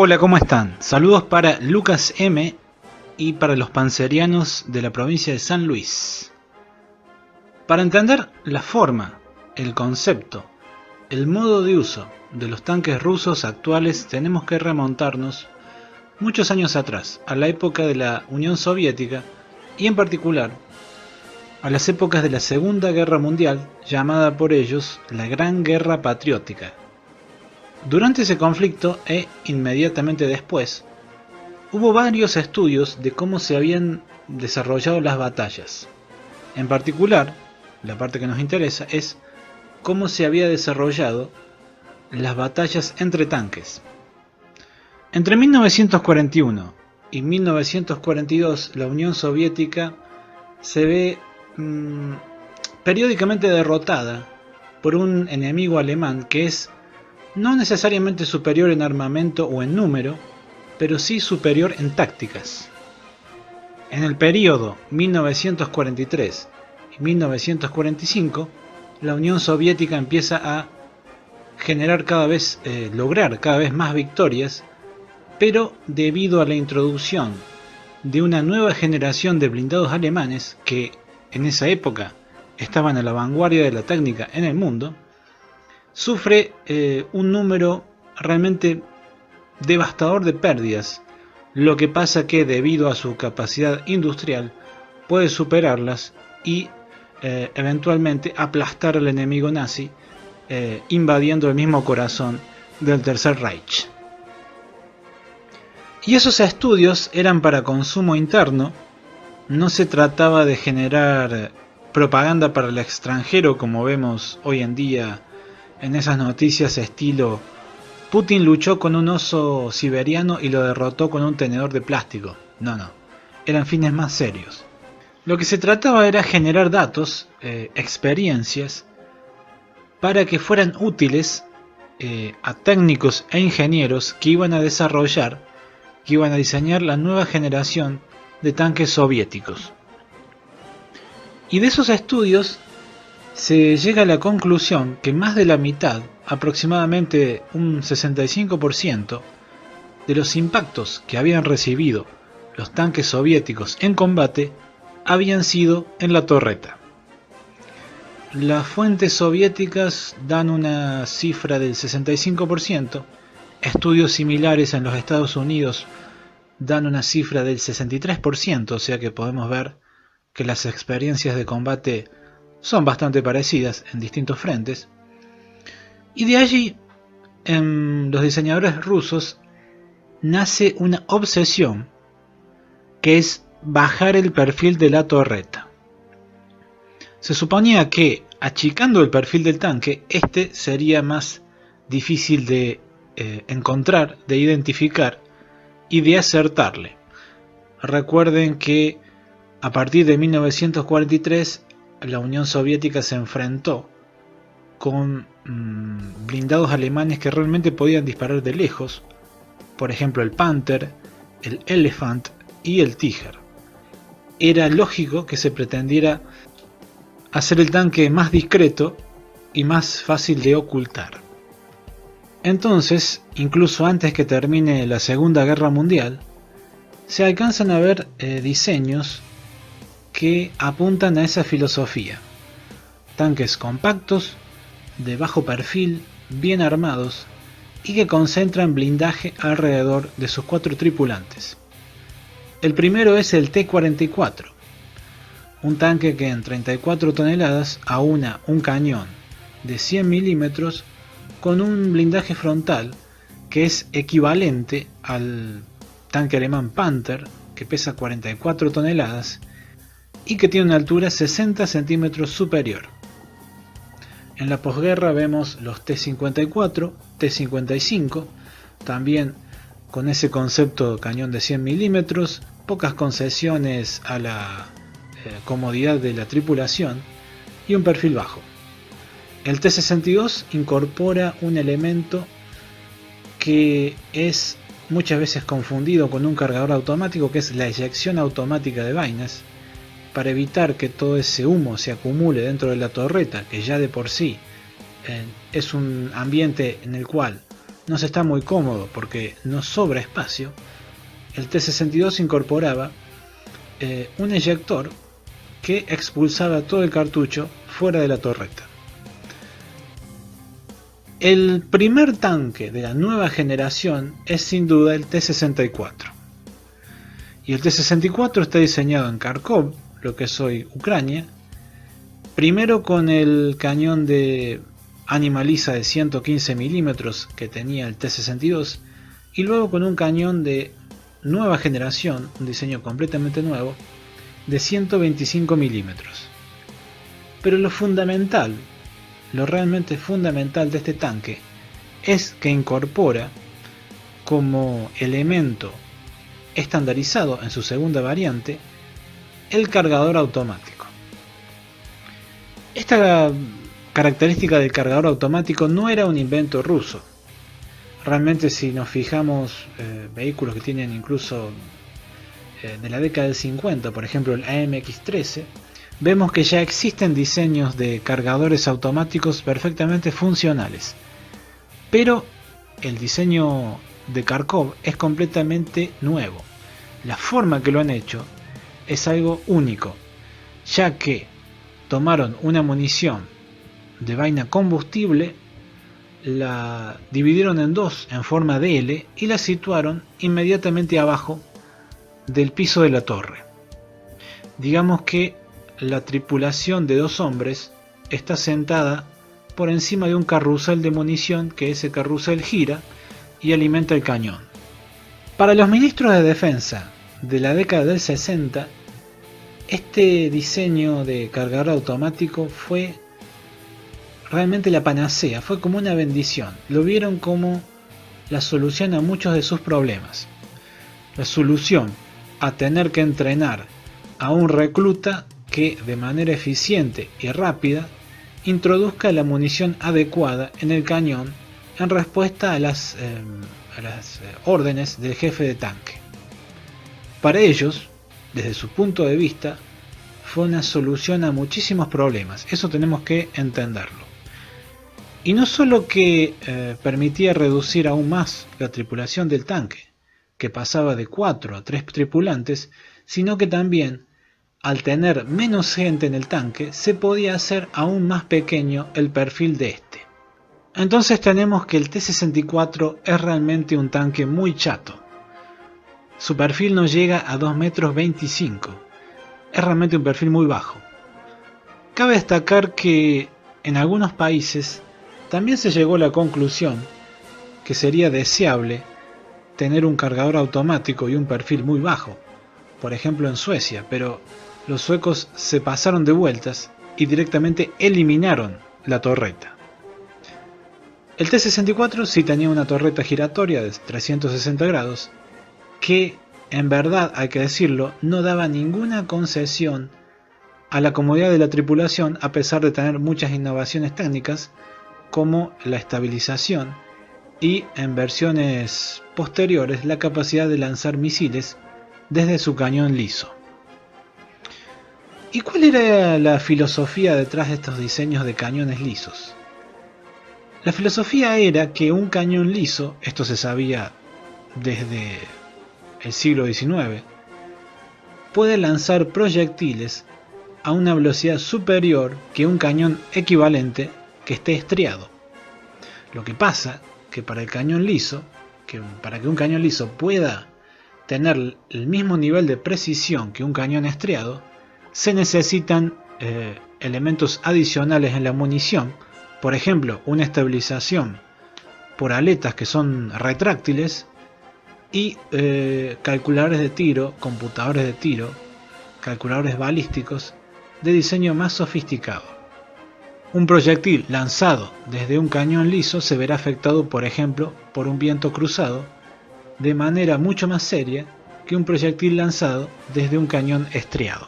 Hola, ¿cómo están? Saludos para Lucas M. y para los panzerianos de la provincia de San Luis. Para entender la forma, el concepto, el modo de uso de los tanques rusos actuales tenemos que remontarnos muchos años atrás, a la época de la Unión Soviética y en particular a las épocas de la Segunda Guerra Mundial, llamada por ellos la Gran Guerra Patriótica. Durante ese conflicto e inmediatamente después, hubo varios estudios de cómo se habían desarrollado las batallas. En particular, la parte que nos interesa es cómo se había desarrollado las batallas entre tanques. Entre 1941 y 1942, la Unión Soviética se ve periódicamente derrotada por un enemigo alemán que es no necesariamente superior en armamento o en número, pero sí superior en tácticas. En el periodo 1943 y 1945, la Unión Soviética empieza a lograr cada vez más victorias, pero debido a la introducción de una nueva generación de blindados alemanes que en esa época estaban a la vanguardia de la técnica en el mundo, sufre un número realmente devastador de pérdidas, lo que pasa que debido a su capacidad industrial puede superarlas y eventualmente aplastar al enemigo nazi, invadiendo el mismo corazón del Tercer Reich. Y esos estudios eran para consumo interno, no se trataba de generar propaganda para el extranjero como vemos hoy en día en esas noticias estilo Putin luchó con un oso siberiano y lo derrotó con un tenedor de plástico. No, eran fines más serios. Lo que se trataba era generar datos, experiencias, para que fueran útiles a técnicos e ingenieros que iban a desarrollar, que iban a diseñar la nueva generación de tanques soviéticos. Y de esos estudios se llega a la conclusión que más de la mitad, aproximadamente un 65%, de los impactos que habían recibido los tanques soviéticos en combate habían sido en la torreta. Las fuentes soviéticas dan una cifra del 65%, estudios similares en los Estados Unidos dan una cifra del 63%, o sea que podemos ver que las experiencias de combate son bastante parecidas en distintos frentes. Y de allí, en los diseñadores rusos, nace una obsesión que es bajar el perfil de la torreta. Se suponía que achicando el perfil del tanque, este sería más difícil de encontrar, de identificar y de acertarle. Recuerden que a partir de 1943 la Unión Soviética se enfrentó con blindados alemanes que realmente podían disparar de lejos, por ejemplo el Panther, el Elephant y el Tiger. Era lógico que se pretendiera hacer el tanque más discreto y más fácil de ocultar. Entonces, incluso antes que termine la Segunda Guerra Mundial, se alcanzan a ver diseños que apuntan a esa filosofía. Tanques compactos, de bajo perfil, bien armados y que concentran blindaje alrededor de sus 4 tripulantes. El primero es el T-44, un tanque que en 34 toneladas aúna un cañón de 100 milímetros con un blindaje frontal que es equivalente al tanque alemán Panther, que pesa 44 toneladas y que tiene una altura 60 centímetros superior. En la posguerra vemos los T-54, T-55, también con ese concepto de cañón de 100 milímetros, pocas concesiones a la comodidad de la tripulación y un perfil bajo. El T-62 incorpora un elemento que es muchas veces confundido con un cargador automático, que es la eyección automática de vainas, para evitar que todo ese humo se acumule dentro de la torreta, que ya de por sí es un ambiente en el cual no se está muy cómodo porque no sobra espacio, el T-62 incorporaba un eyector que expulsaba todo el cartucho fuera de la torreta. El primer tanque de la nueva generación es sin duda el T-64. Y el T-64 está diseñado en Kharkov, lo que es hoy Ucrania, primero con el cañón de Animaliza de 115 milímetros que tenía el T-62 y luego con un cañón de nueva generación, un diseño completamente nuevo, de 125 milímetros. Pero lo fundamental, lo realmente fundamental de este tanque es que incorpora como elemento estandarizado en su segunda variante el cargador automático. Esta característica del cargador automático no era un invento ruso. Realmente, si nos fijamos, vehículos que tienen incluso de la década del 50, por ejemplo el AMX-13, vemos que ya existen diseños de cargadores automáticos perfectamente funcionales. Pero el diseño de Kharkov es completamente nuevo. La forma que lo han hecho es algo único, ya que tomaron una munición de vaina combustible, la dividieron en dos en forma de L y la situaron inmediatamente abajo del piso de la torre. Digamos que la tripulación de dos hombres está sentada por encima de un carrusel de munición, que ese carrusel gira y alimenta el cañón. Para los ministros de defensa de la década del 60, este diseño de cargador automático fue realmente la panacea, fue como una bendición. Lo vieron como la solución a muchos de sus problemas. La solución a tener que entrenar a un recluta que de manera eficiente y rápida introduzca la munición adecuada en el cañón en respuesta a las órdenes del jefe de tanque. Para ellos, desde su punto de vista, fue una solución a muchísimos problemas. Eso tenemos que entenderlo. Y no solo que permitía reducir aún más la tripulación del tanque, que pasaba de 4 a 3 tripulantes, sino que también, al tener menos gente en el tanque, se podía hacer aún más pequeño el perfil de este. Entonces tenemos que el T-64 es realmente un tanque muy chato. Su perfil no llega a 2,25 metros. Es realmente un perfil muy bajo. Cabe destacar que en algunos países también se llegó a la conclusión que sería deseable tener un cargador automático y un perfil muy bajo. Por ejemplo en Suecia, pero los suecos se pasaron de vueltas y directamente eliminaron la torreta. El T-64 sí tenía una torreta giratoria de 360 grados que, en verdad hay que decirlo, no daba ninguna concesión a la comodidad de la tripulación, a pesar de tener muchas innovaciones técnicas como la estabilización y, en versiones posteriores, la capacidad de lanzar misiles desde su cañón liso. ¿Y cuál era la filosofía detrás de estos diseños de cañones lisos? La filosofía era que un cañón liso, esto se sabía desde el siglo XIX, puede lanzar proyectiles a una velocidad superior que un cañón equivalente que esté estriado. Lo que pasa que para el cañón liso, para que un cañón liso pueda tener el mismo nivel de precisión que un cañón estriado, se necesitan elementos adicionales en la munición, por ejemplo, una estabilización por aletas que son retráctiles y calculadores de tiro, computadores de tiro, calculadores balísticos de diseño más sofisticado. Un proyectil lanzado desde un cañón liso se verá afectado, por ejemplo, por un viento cruzado de manera mucho más seria que un proyectil lanzado desde un cañón estriado.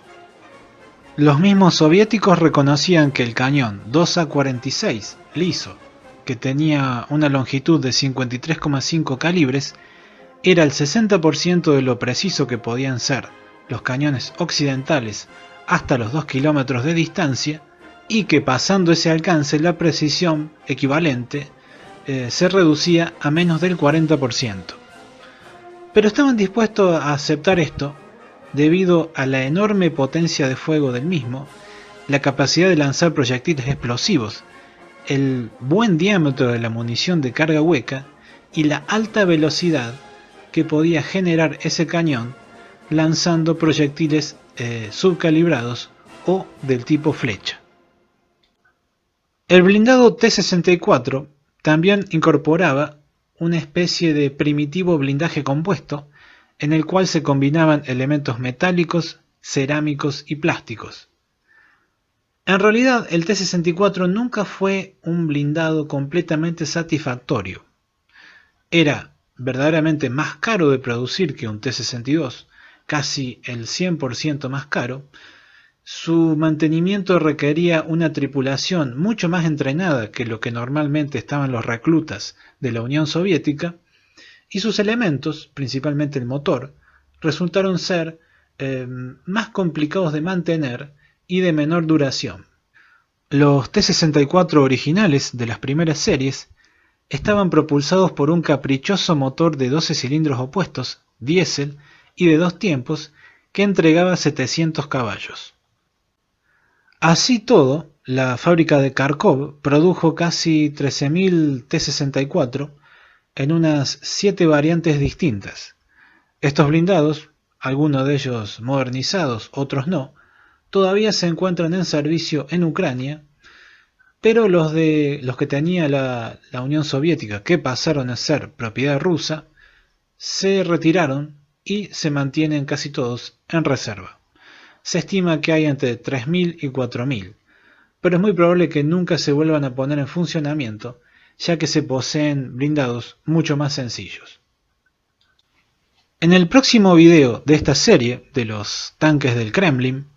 Los mismos soviéticos reconocían que el cañón 2A46 liso, que tenía una longitud de 53,5 calibres, era el 60% de lo preciso que podían ser los cañones occidentales hasta los 2 kilómetros de distancia, y que pasando ese alcance la precisión equivalente se reducía a menos del 40%. Pero estaban dispuestos a aceptar esto debido a la enorme potencia de fuego del mismo, la capacidad de lanzar proyectiles explosivos, el buen diámetro de la munición de carga hueca y la alta velocidad que podía generar ese cañón lanzando proyectiles subcalibrados o del tipo flecha. El blindado T-64 también incorporaba una especie de primitivo blindaje compuesto en el cual se combinaban elementos metálicos, cerámicos y plásticos. En realidad, el T-64 nunca fue un blindado completamente satisfactorio. Era verdaderamente más caro de producir que un T-62, casi el 100% más caro. Su mantenimiento requería una tripulación mucho más entrenada que lo que normalmente estaban los reclutas de la Unión Soviética, y sus elementos, principalmente el motor, resultaron ser más complicados de mantener y de menor duración. Los T-64 originales de las primeras series estaban propulsados por un caprichoso motor de 12 cilindros opuestos, diésel y de 2 tiempos, que entregaba 700 caballos. Así todo, la fábrica de Kharkov produjo casi 13.000 T-64 en unas 7 variantes distintas. Estos blindados, algunos de ellos modernizados, otros no, todavía se encuentran en servicio en Ucrania, pero los que tenía la Unión Soviética, que pasaron a ser propiedad rusa, se retiraron y se mantienen casi todos en reserva. Se estima que hay entre 3.000 y 4.000, pero es muy probable que nunca se vuelvan a poner en funcionamiento, ya que se poseen blindados mucho más sencillos. En el próximo video de esta serie de los tanques del Kremlin,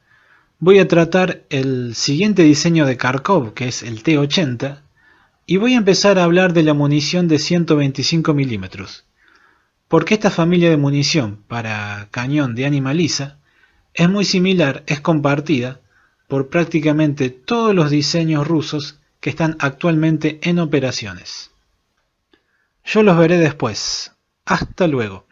voy a tratar el siguiente diseño de Kharkov, que es el T-80, y voy a empezar a hablar de la munición de 125 mm, porque esta familia de munición para cañón de ánima lisa es muy similar, es compartida por prácticamente todos los diseños rusos que están actualmente en operaciones. Yo los veré después. Hasta luego.